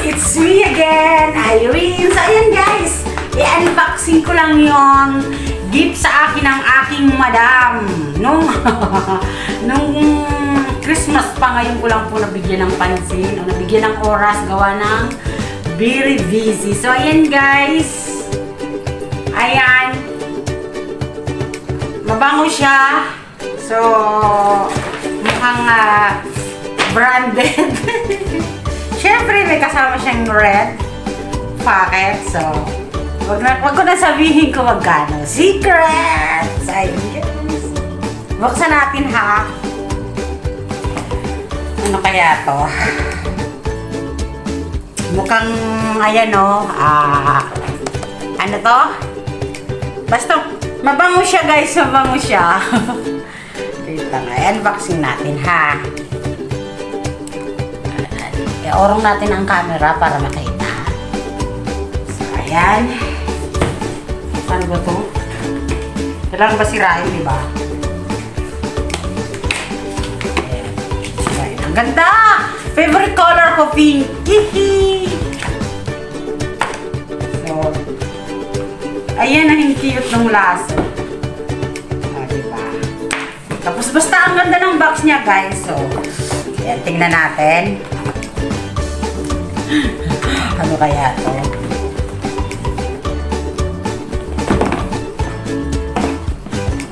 It's me again, Irene. So, ayan guys, i-unboxing ko lang yung gift sa akin ng aking madam. Nung Christmas pa, ngayon ko lang po nabigyan ng pansin o nabigyan ng oras gawa ng very busy. So, ayan guys. Ayan. Mabango siya. So, mukhang branded. Siyempre, may kasama siyang red packet. So, wag ko na sabihin ko magkano. Secrets! Ayun, guys. Buksan natin, ha? Ano kaya to? Mukhang, ayan, o. Ano to? Basta, mabango siya, guys. Mabango siya. Dito nga. Unboxing natin, ha? Orong natin ang camera para makita. So, ayan. Ano ba ito? Kailangan ba sirain, di ba? Ayan. Ang ganda! Favorite color ko, pink. Hihi! So, ayan ang cute ng laso. Diba? Tapos basta ang ganda ng box niya, guys. So, ayan, tingnan natin. Ano kaya to?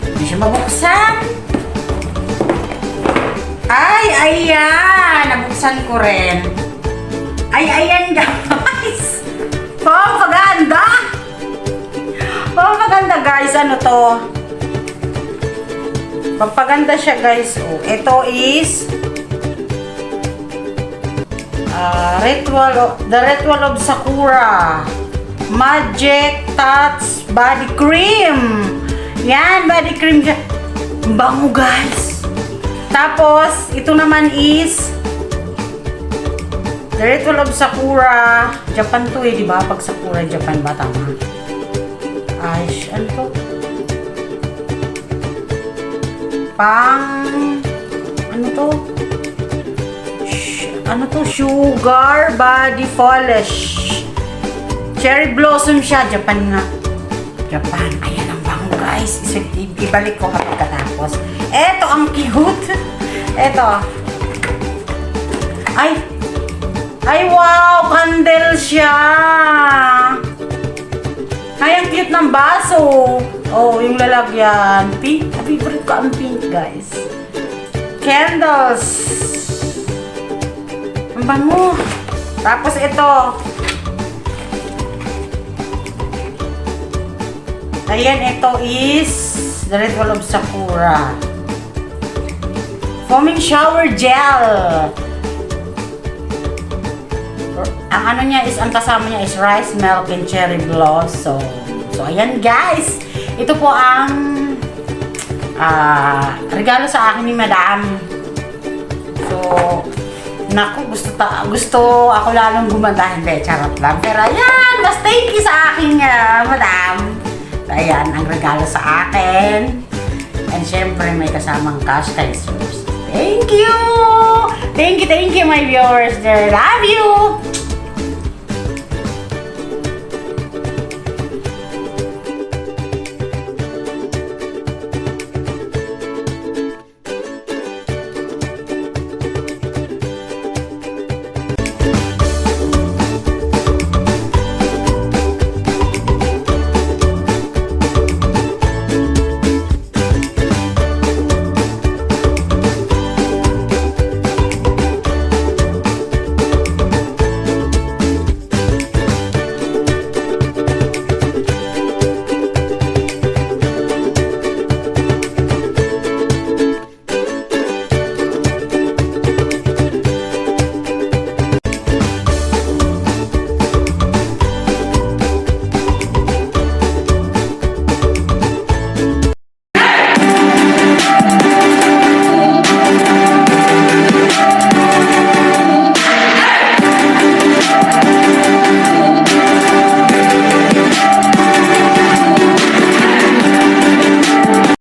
Hindi siya mabuksan. Ay, ayan. Nabuksan ko rin. Ay, ayan guys. Pampaganda. Pampaganda guys. Ano to? Pampaganda siya guys. Oh, ito is The Ritual of Sakura Magic Touch Body Cream. Yan, body cream siya. Bango guys. Tapos, ito naman is The Ritual of Sakura. Japan to eh, di ba? Pag Sakura, Japan ba? Tama. Ay, ano to? Ano to? Ano to? Sugar Body Polish. Cherry Blossom siya. Japan nga. Japan. Ayan ang bango guys. Ibalik ko kapag katapos. Eto ang cute. Eto. Ay. Ay wow. Candle siya. Ay ang cute ng baso. Oh yung lalagyan. Pink. Favorite ko ang pink guys. Candles. Ang bango. Tapos ito. Ayan, ito is The Ritual of Sakura. Foaming Shower Gel. Ang ano niya is, ang kasama niya is rice, milk, and cherry blossom. So, ayan guys. Ito po ang regalo sa akin ni Madam. So, naku, gusto ako lalong gumanda. Hindi, charot lang. Pero ayan, mas thank you sa aking madam. So, ayan, ang regalo sa akin. And syempre, may kasamang cash kay Source. Thank you! Thank you, my viewers. Love you!